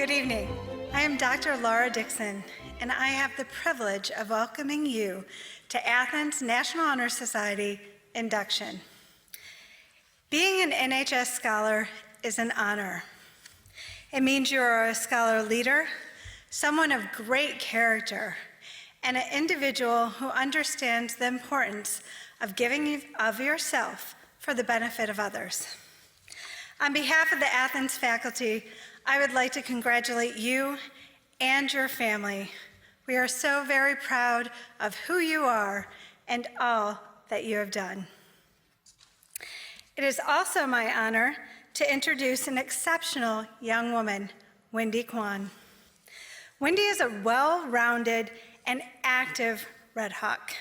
Good evening. I am Dr. Laura Dixon, and I have the privilege of welcoming you to Athens National Honor Society induction. Being an NHS scholar is an honor. It means you are a scholar leader, someone of great character, and an individual who understands the importance of giving of yourself for the benefit of others. On behalf of the Athens faculty, I would like to congratulate you and your family. We are so very proud of who you are and all that you have done. It is also my honor to introduce an exceptional young woman, Wendy Qian. Wendy is a well-rounded and active Red Hawk.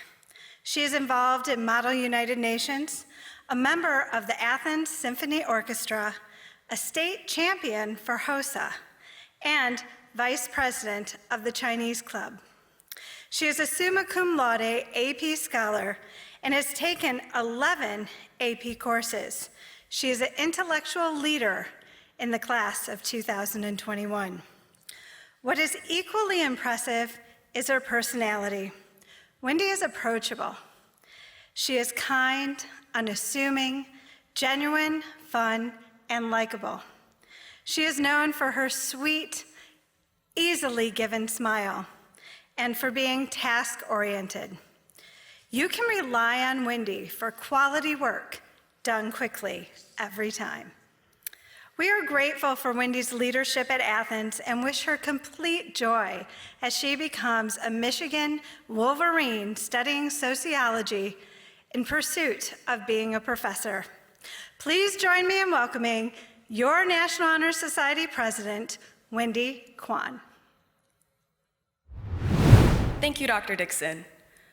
She is involved in Model United Nations, a member of the Athens Symphony Orchestra, a state champion for HOSA, and vice president of the Chinese Club. She is a summa cum laude AP scholar and has taken 11 AP courses. She is an intellectual leader in the class of 2021. What is equally impressive is her personality. Wendy is approachable. She is kind, unassuming, genuine, fun, and likable. She is known for her sweet, easily given smile and for being task-oriented. You can rely on Wendy for quality work done quickly every time. We are grateful for Wendy's leadership at Athens and wish her complete joy as she becomes a Michigan Wolverine studying sociology in pursuit of being a professor. Please join me in welcoming your National Honor Society President, Wendy Qian. Thank you, Dr. Dixon.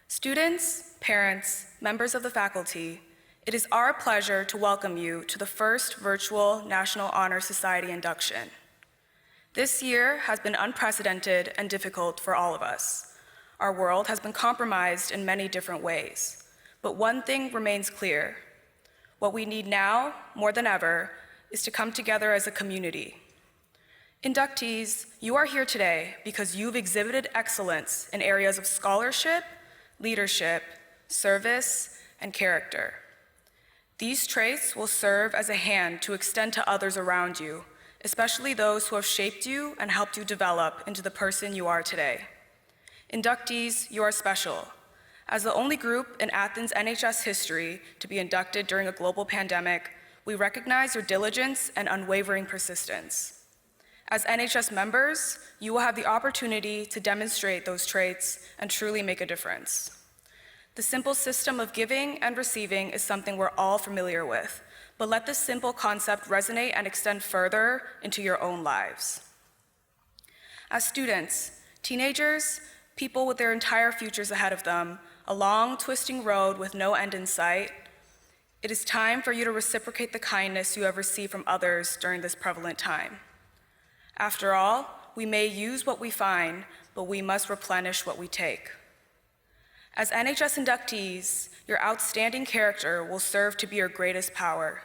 Students, parents, members of the faculty, it is our pleasure to welcome you to the first virtual National Honor Society induction. This year has been unprecedented and difficult for all of us. Our world has been compromised in many different ways, but one thing remains clear. What we need now, more than ever, is to come together as a community. Inductees, you are here today because you've exhibited excellence in areas of scholarship, leadership, service, and character. These traits will serve as a hand to extend to others around you, especially those who have shaped you and helped you develop into the person you are today. Inductees, you are special. As the only group in Athens NHS history to be inducted during a global pandemic, we recognize your diligence and unwavering persistence. As NHS members, you will have the opportunity to demonstrate those traits and truly make a difference. The simple system of giving and receiving is something we're all familiar with, but let this simple concept resonate and extend further into your own lives. As students, teenagers, people with their entire futures ahead of them, a long, twisting road with no end in sight, it is time for you to reciprocate the kindness you have received from others during this prevalent time. After all, we may use what we find, but we must replenish what we take. As NHS inductees, your outstanding character will serve to be your greatest power.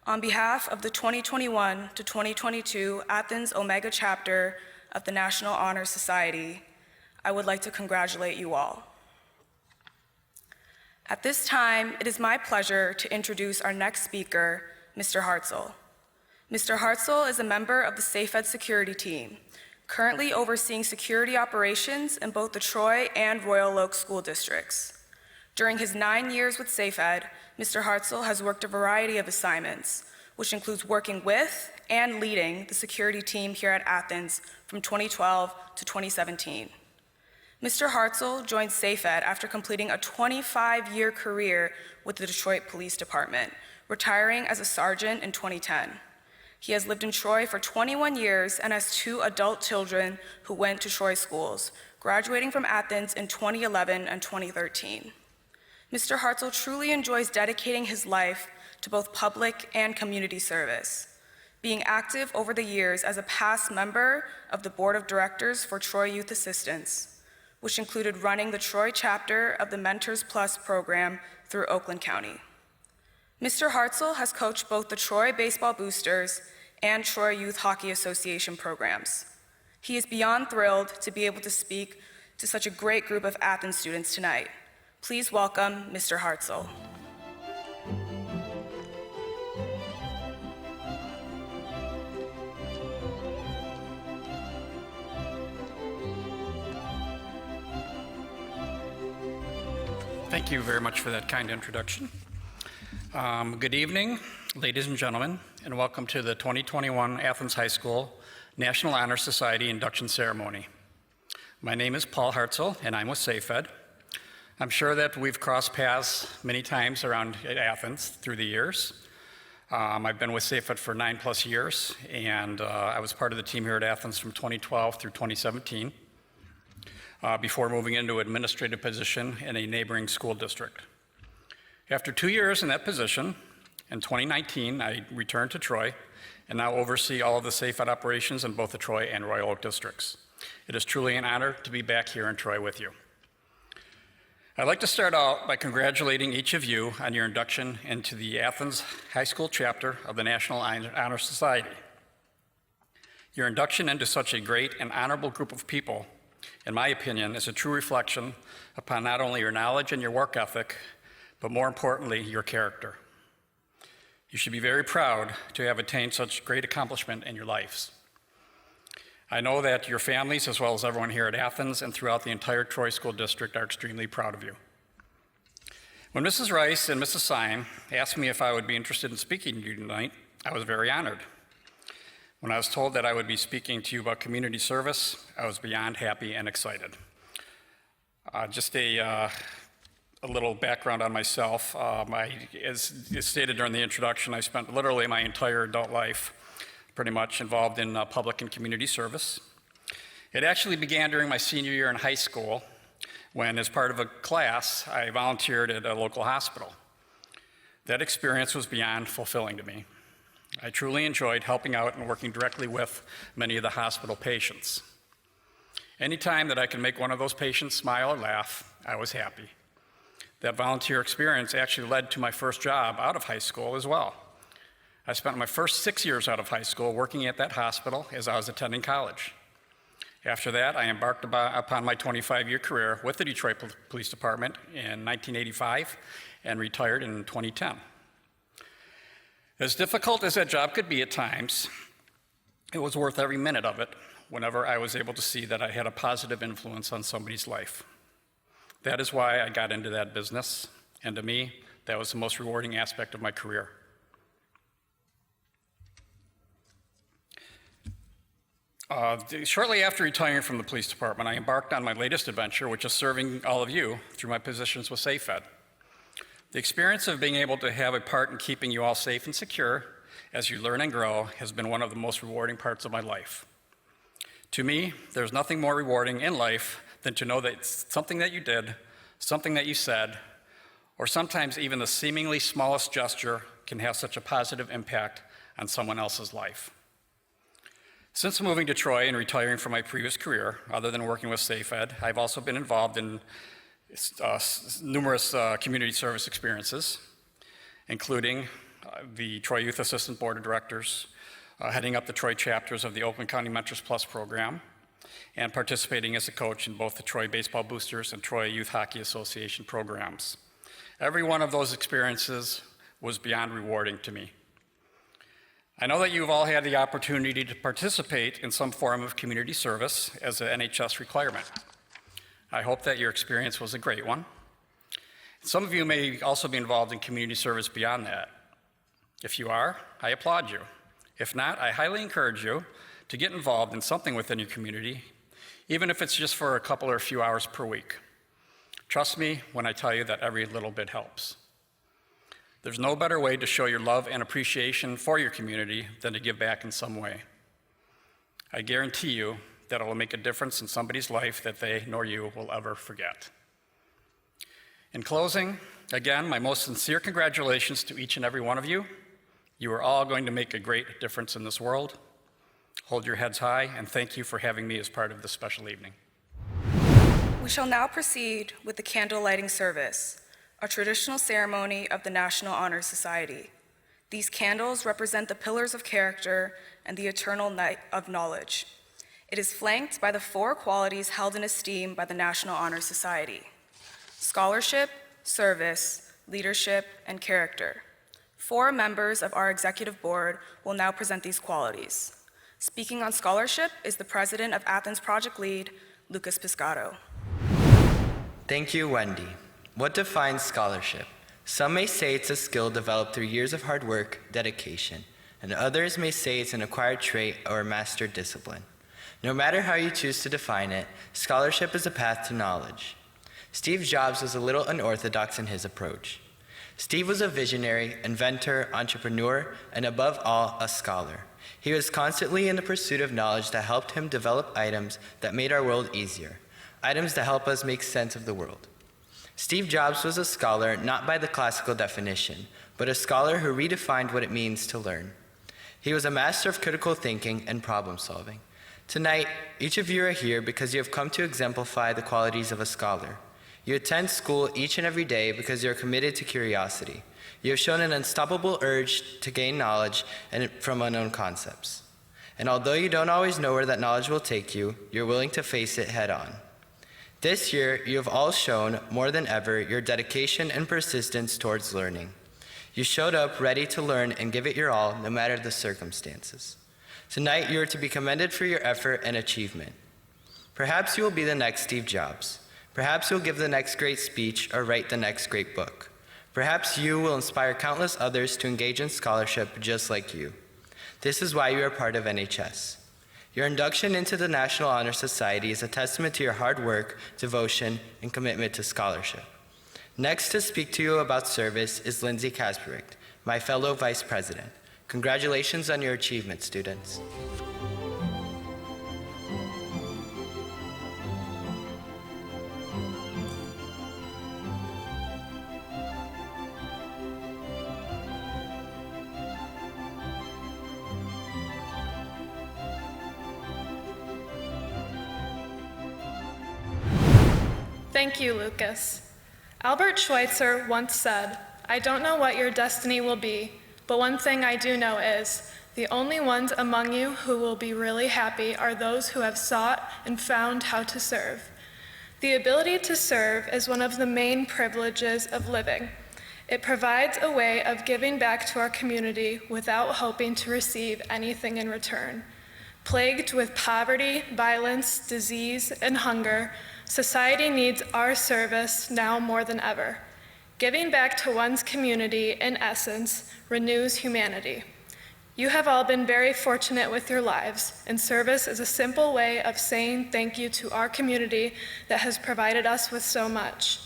On behalf of the 2021 to 2022 Athens Omega chapter of the National Honor Society, I would like to congratulate you all. At this time, it is my pleasure to introduce our next speaker, Mr. Hartzell. Mr. Hartzell is a member of the SafeEd security team, currently overseeing security operations in both the Troy and Royal Oak school districts. During his 9 years with SafeEd, Mr. Hartzell has worked a variety of assignments, which includes working with and leading the security team here at Athens from 2012 to 2017. Mr. Hartzell joined SafeEd after completing a 25-year career with the Detroit Police Department, retiring as a sergeant in 2010. He has lived in Troy for 21 years and has 2 adult children who went to Troy schools, graduating from Athens in 2011 and 2013. Mr. Hartzell truly enjoys dedicating his life to both public and community service, being active over the years as a past member of the Board of Directors for Troy Youth Assistance, which included running the Troy chapter of the Mentors Plus program through Oakland County. Mr. Hartzell has coached both the Troy baseball boosters and Troy Youth Hockey Association programs. He is beyond thrilled to be able to speak to such a great group of Athens students tonight. Please welcome Mr. Hartzell. Thank you very much for that kind introduction. Good evening, ladies and gentlemen, and welcome to the 2021 Athens High School National Honor Society Induction Ceremony. My name is Paul Hartzell, and I'm with SafeEd. I'm sure that we've crossed paths many times around Athens through the years. I've been with SafeEd for 9+ years, and I was part of the team here at Athens from 2012 through 2017. Before moving into an administrative position in a neighboring school district. After 2 years in that position, in 2019, I returned to Troy and now oversee all of the SafeEd operations in both the Troy and Royal Oak districts. It is truly an honor to be back here in Troy with you. I'd like to start out by congratulating each of you on your induction into the Athens High School chapter of the National Honor Society. Your induction into such a great and honorable group of people, in my opinion, is a true reflection upon not only your knowledge and your work ethic, but more importantly, your character. You should be very proud to have attained such great accomplishment in your lives. I know that your families, as well as everyone here at Athens and throughout the entire Troy School District, are extremely proud of you. When Mrs. Rice and Mrs. Syme asked me if I would be interested in speaking to you tonight, I was very honored. When I was told that I would be speaking to you about community service, I was beyond happy and excited. Just a little background on myself. As stated during the introduction, I spent literally my entire adult life pretty much involved in public and community service. It actually began during my senior year in high school when, as part of a class, I volunteered at a local hospital. That experience was beyond fulfilling to me. I truly enjoyed helping out and working directly with many of the hospital patients. Anytime that I could make one of those patients smile or laugh, I was happy. That volunteer experience actually led to my first job out of high school as well. I spent my first 6 years out of high school working at that hospital as I was attending college. After that, I embarked upon my 25-year career with the Detroit Police Department in 1985 and retired in 2010. As difficult as that job could be at times, it was worth every minute of it whenever I was able to see that I had a positive influence on somebody's life. That is why I got into that business, and to me, that was the most rewarding aspect of my career. Shortly after retiring from the police department, I embarked on my latest adventure, which is serving all of you through my positions with SafeEd. The experience of being able to have a part in keeping you all safe and secure as you learn and grow has been one of the most rewarding parts of my life. To me, there's nothing more rewarding in life than to know that something that you did, something that you said, or sometimes even the seemingly smallest gesture can have such a positive impact on someone else's life. Since moving to Troy and retiring from my previous career, other than working with SafeEd, I've also been involved in numerous community service experiences, including the Troy Youth Assistant Board of Directors, heading up the Troy chapters of the Oakland County Mentors Plus program, and participating as a coach in both the Troy Baseball Boosters and Troy Youth Hockey Association programs. Every one of those experiences was beyond rewarding to me. I know that you've all had the opportunity to participate in some form of community service as an NHS requirement. I hope that your experience was a great one. Some of you may also be involved in community service beyond that. If you are, I applaud you. If not, I highly encourage you to get involved in something within your community, even if it's just for a couple or a few hours per week. Trust me when I tell you that every little bit helps. There's no better way to show your love and appreciation for your community than to give back in some way. I guarantee you that it will make a difference in somebody's life that they nor you will ever forget. In closing, again, my most sincere congratulations to each and every one of you. You are all going to make a great difference in this world. Hold your heads high, and thank you for having me as part of this special evening. We shall now proceed with the candle lighting service, a traditional ceremony of the National Honor Society. These candles represent the pillars of character and the eternal night of knowledge. It is flanked by the 4 qualities held in esteem by the National Honor Society: scholarship, service, leadership, and character. 4 members of our executive board will now present these qualities. Speaking on scholarship is the president of Athens Project Lead, Pascotto. Thank you, Wendy. What defines scholarship? Some may say it's a skill developed through years of hard work, dedication, and others may say it's an acquired trait or a mastered discipline. No matter how you choose to define it, scholarship is a path to knowledge. Steve Jobs was a little unorthodox in his approach. Steve was a visionary, inventor, entrepreneur, and above all, a scholar. He was constantly in the pursuit of knowledge that helped him develop items that made our world easier, items that help us make sense of the world. Steve Jobs was a scholar not by the classical definition, but a scholar who redefined what it means to learn. He was a master of critical thinking and problem solving. Tonight, each of you are here because you have come to exemplify the qualities of a scholar. You attend school each and every day because you are committed to curiosity. You have shown an unstoppable urge to gain knowledge from unknown concepts. And although you don't always know where that knowledge will take you, you're willing to face it head on. This year, you have all shown, more than ever, your dedication and persistence towards learning. You showed up ready to learn and give it your all, no matter the circumstances. Tonight, you are to be commended for your effort and achievement. Perhaps you will be the next Steve Jobs. Perhaps you'll give the next great speech or write the next great book. Perhaps you will inspire countless others to engage in scholarship just like you. This is why you are part of NHS. Your induction into the National Honor Society is a testament to your hard work, devotion, and commitment to scholarship. Next to speak to you about service is Lindsay, Kasprowicz, my fellow Vice President. Congratulations on your achievement, students. Thank you, Lucas. Albert Schweitzer once said, "I don't know what your destiny will be, but one thing I do know is, the only ones among you who will be really happy are those who have sought and found how to serve." The ability to serve is one of the main privileges of living. It provides a way of giving back to our community without hoping to receive anything in return. Plagued with poverty, violence, disease, and hunger, society needs our service now more than ever. Giving back to one's community, in essence, renews humanity. You have all been very fortunate with your lives, and service is a simple way of saying thank you to our community that has provided us with so much.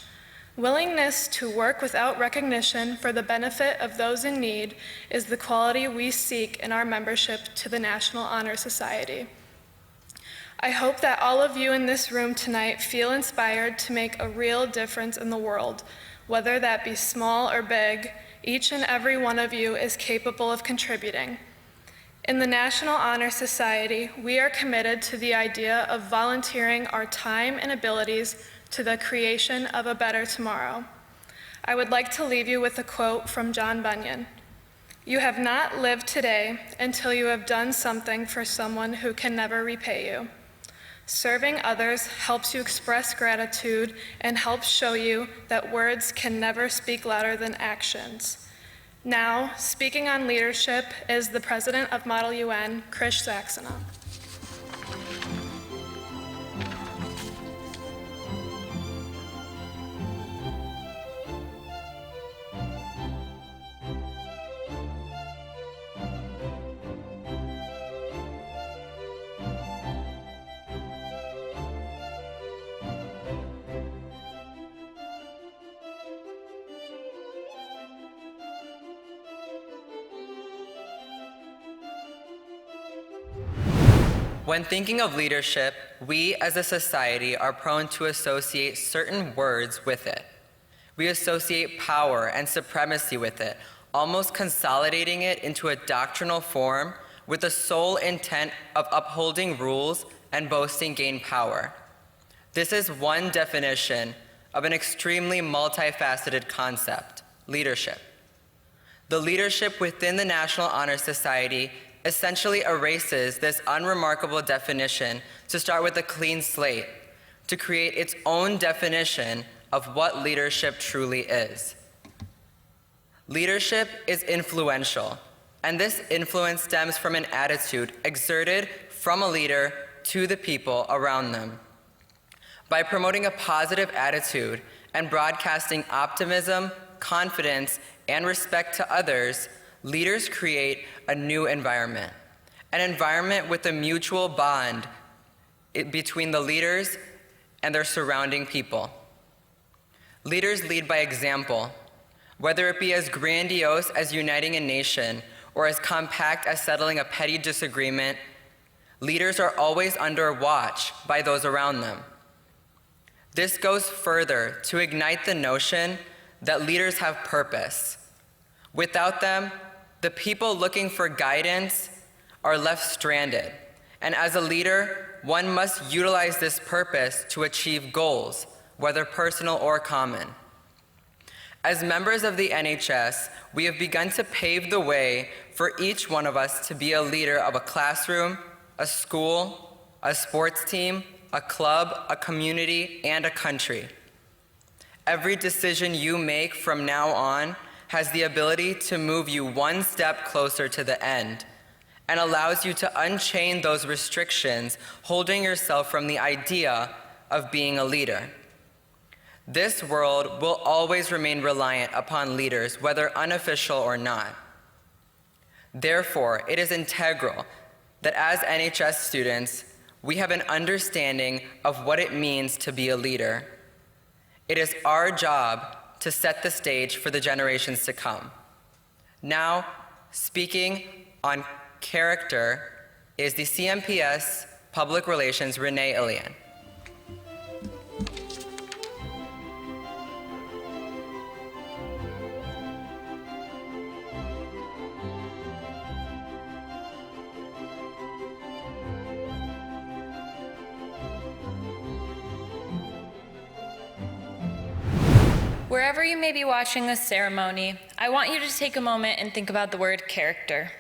Willingness to work without recognition for the benefit of those in need is the quality we seek in our membership to the National Honor Society. I hope that all of you in this room tonight feel inspired to make a real difference in the world. Whether that be small or big, each and every one of you is capable of contributing. In the National Honor Society, we are committed to the idea of volunteering our time and abilities to the creation of a better tomorrow. I would like to leave you with a quote from John Bunyan. "You have not lived today until you have done something for someone who can never repay you." Serving others helps you express gratitude and helps show you that words can never speak louder than actions. Now, speaking on leadership is the president of Model UN, Krish Saxena. When thinking of leadership, we as a society are prone to associate certain words with it. We associate power and supremacy with it, almost consolidating it into a doctrinal form with the sole intent of upholding rules and boasting gain power. This is one definition of an extremely multifaceted concept, leadership. the leadership within the National Honor Society essentially erases this unremarkable definition to start with a clean slate, to create its own definition of what leadership truly is. Leadership is influential, and this influence stems from an attitude exerted from a leader to the people around them. By promoting a positive attitude and broadcasting optimism, confidence, and respect to others, leaders create a new environment, an environment with a mutual bond between the leaders and their surrounding people. Leaders lead by example, whether it be as grandiose as uniting a nation or as compact as settling a petty disagreement. Leaders are always under watch by those around them. This goes further to ignite the notion that leaders have purpose. Without them, the people looking for guidance are left stranded. And as a leader, one must utilize this purpose to achieve goals, whether personal or common. As members of the NHS, we have begun to pave the way for each one of us to be a leader of a classroom, a school, a sports team, a club, a community, and a country. Every decision you make from now on has the ability to move you one step closer to the end and allows you to unchain those restrictions holding yourself from the idea of being a leader. This world will always remain reliant upon leaders, whether unofficial or not. Therefore, it is integral that as NHS students, we have an understanding of what it means to be a leader. It is our job to set the stage for the generations to come. Now, speaking on character is the CMPS Public Relations Renee Elian. Wherever you may be watching this ceremony, I want you to take a moment and think about the word character.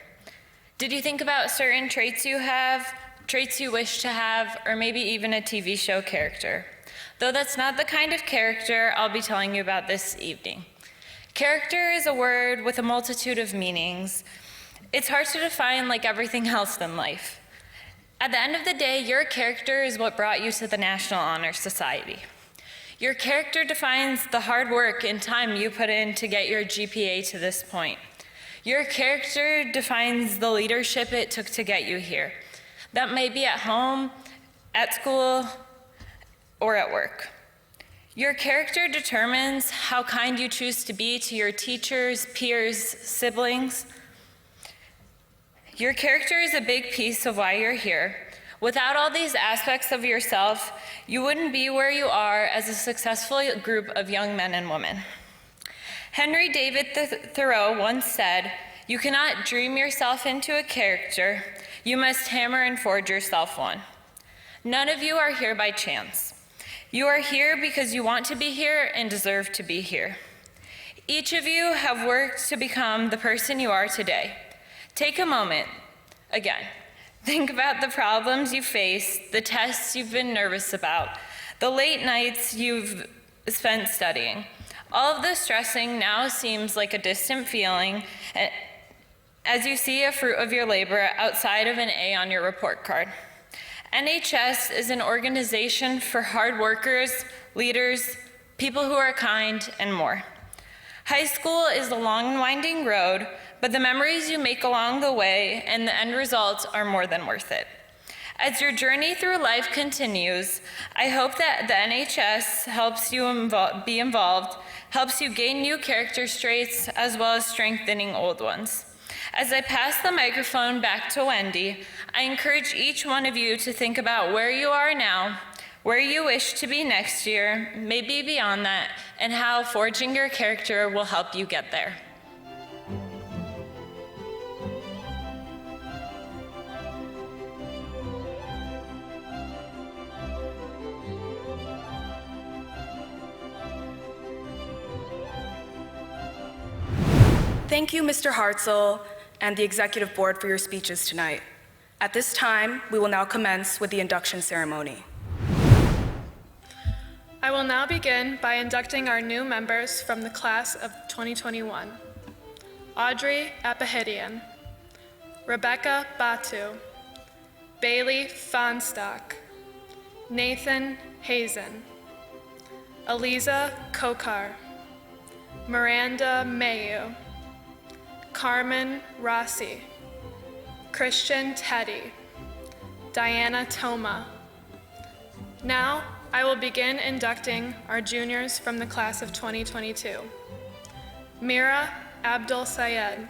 Did you think about certain traits you have, traits you wish to have, or maybe even a TV show character? Though that's not the kind of character I'll be telling you about this evening. Character is a word with a multitude of meanings. It's hard to define like everything else in life. At the end of the day, your character is what brought you to the National Honor Society. Your character defines the hard work and time you put in to get your GPA to this point. Your character defines the leadership it took to get you here. That may be at home, at school, or at work. Your character determines how kind you choose to be to your teachers, peers, siblings. Your character is a big piece of why you're here. Without all these aspects of yourself, you wouldn't be where you are as a successful group of young men and women. Henry David Thoreau once said, "You cannot dream yourself into a character, you must hammer and forge yourself one." None of you are here by chance. You are here because you want to be here and deserve to be here. Each of you have worked to become the person you are today. Take a moment, again. Think about the problems you faced, the tests you've been nervous about, the late nights you've spent studying. All of the stressing now seems like a distant feeling as you see a fruit of your labor outside of an A on your report card. NHS is an organization for hard workers, leaders, people who are kind, and more. High school is a long and winding road, but the memories you make along the way and the end results are more than worth it. As your journey through life continues, I hope that the NHS helps you be involved, helps you gain new character traits, as well as strengthening old ones. As I pass the microphone back to Wendy, I encourage each one of you to think about where you are now, where you wish to be next year, maybe beyond that, and how forging your character will help you get there. Thank you, Mr. Hartzell and the Executive Board for your speeches tonight. At this time, we will now commence with the induction ceremony. I will now begin by inducting our new members from the class of 2021. Audrey Apahidian, Rebecca Batu, Bailey Fonstock, Nathan Hazen, Eliza Kokar, Miranda Mayu, Carmen Rossi, Christian Teddy, Diana Toma. Now, I will begin inducting our juniors from the class of 2022. Mira Abdul Sayed,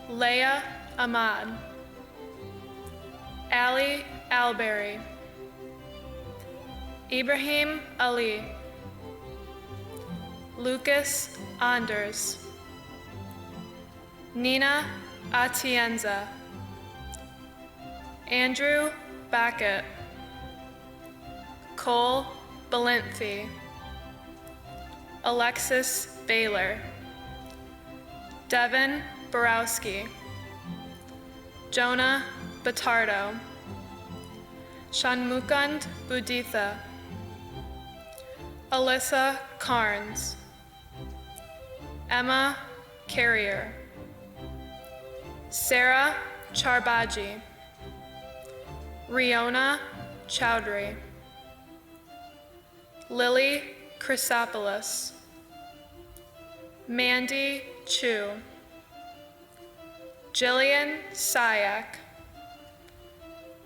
Leah Ahmad, Ali Alberry, Ibrahim Ali, Lucas Anders, Nina Atienza, Andrew Backett, Cole Balinthi, Alexis Baylor, Devin Borowski, Jonah Batardo, Shanmukund Buditha, Alyssa Carnes, Emma Carrier, Sarah Charbaji, Riona Chowdhury, Lily Chrysopoulos, Mandy Chu, Jillian Sayak,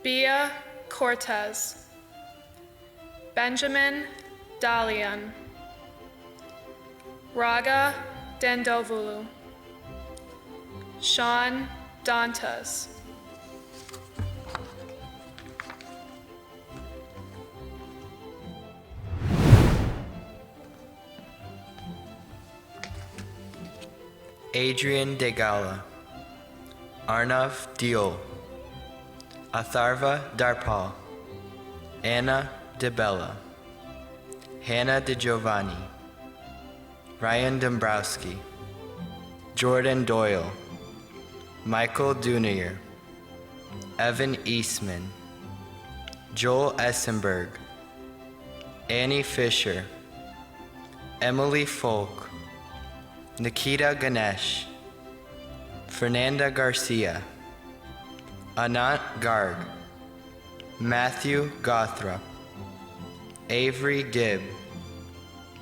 Bia Cortez, Benjamin Dalian, Raga Dandovulu, Sean Dantas, Adrian Degala, Arnav Diol, Atharva Darpal, Anna DeBella, Hannah DeGiovanni, Ryan Dombrowski, Jordan Doyle, Michael Dunier, Evan Eastman, Joel Essenberg, Annie Fisher, Emily Folk, Nikita Ganesh, Fernanda Garcia, Anant Garg, Matthew Gothrop, Avery Gibb,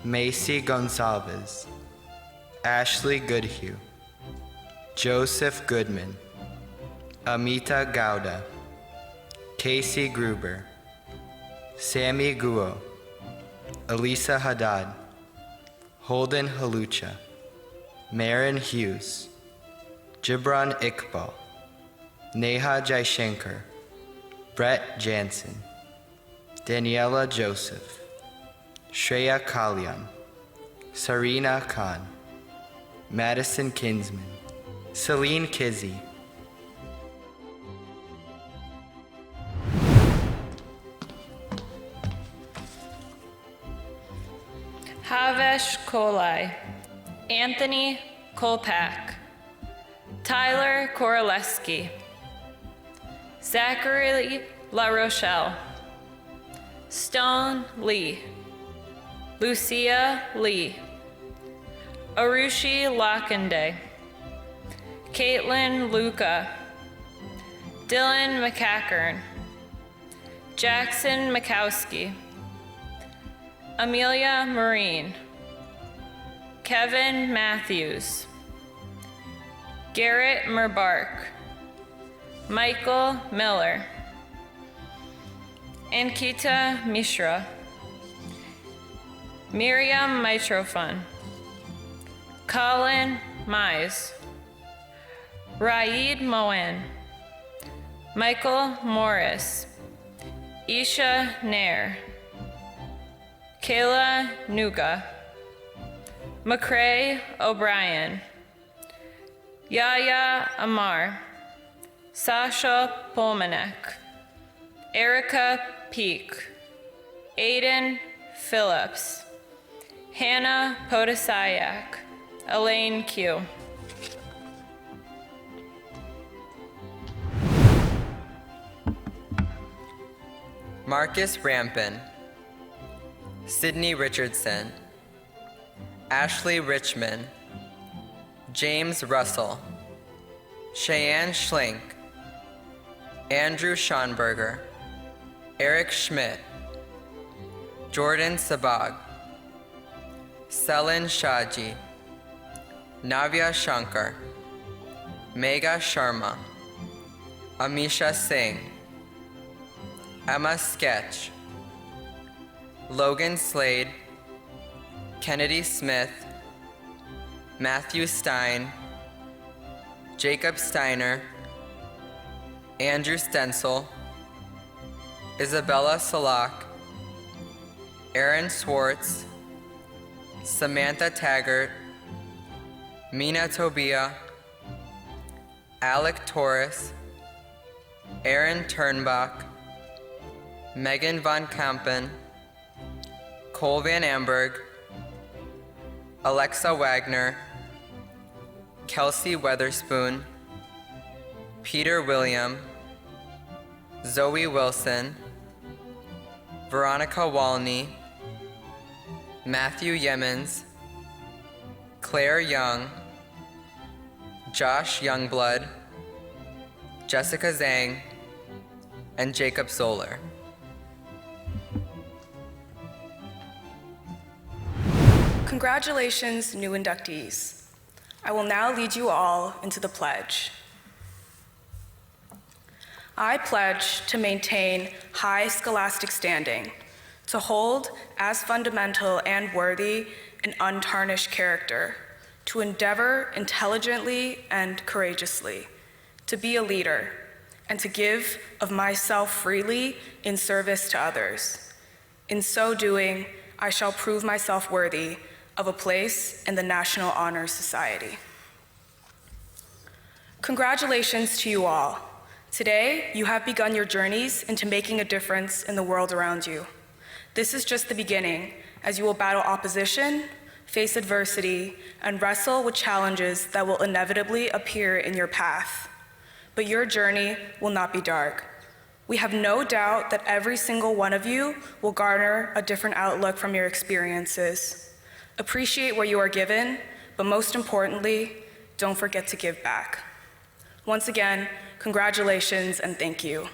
Macy Gonsalves, Ashley Goodhue, Joseph Goodman, Amita Gowda, Casey Gruber, Sammy Guo, Elisa Haddad, Holden Halucha, Marin Hughes, Gibran Iqbal, Neha Jaishankar, Brett Jansen, Daniela Joseph, Shreya Kalyan, Sarina Khan, Madison Kinsman, Celine Kizzy, Havesh Kolai, Anthony Kolpak, Tyler Koroleski, Zachary La Rochelle, Stone Lee, Lucia Lee, Arushi Lakande, Caitlin Luca, Dylan McCackern, Jackson Mikowski, Amelia Marine, Kevin Matthews, Garrett Merbark, Michael Miller, Ankita Mishra, Miriam Mitrofan, Colin Mize, Raid Moen, Michael Morris, Isha Nair, Kayla Nuga, McCrae O'Brien, Yaya Amar, Sasha Polmanek, Erica Peak, Aiden Phillips, Hannah Potasayak, Elaine Q, Marcus Rampin, Sydney Richardson, Ashley Richmond, James Russell, Cheyenne Schlink, Andrew Schonberger, Eric Schmidt, Jordan Sabag, Selin Shaji, Navya Shankar, Megha Sharma, Amisha Singh, Emma Sketch, Logan Slade, Kennedy Smith, Matthew Stein, Jacob Steiner, Andrew Stencil, Isabella Salak, Aaron Swartz, Samantha Taggart, Mina Tobia, Alec Torres, Aaron Turnbach, Megan Von Kampen, Cole Van Amberg, Alexa Wagner, Kelsey Weatherspoon, Peter William, Zoe Wilson, Veronica Walney, Matthew Yemens, Claire Young, Josh Youngblood, Jessica Zhang, and Jacob Zoller. Congratulations, new inductees. I will now lead you all into the pledge. I pledge to maintain high scholastic standing, to hold as fundamental and worthy an untarnished character, to endeavor intelligently and courageously, to be a leader, and to give of myself freely in service to others. In so doing, I shall prove myself worthy of a place in the National Honor Society. Congratulations to you all. Today, you have begun your journeys into making a difference in the world around you. This is just the beginning, as you will battle opposition, face adversity, and wrestle with challenges that will inevitably appear in your path. But your journey will not be dark. We have no doubt that every single one of you will garner a different outlook from your experiences. Appreciate what you are given, but most importantly, don't forget to give back. Once again, congratulations and thank you.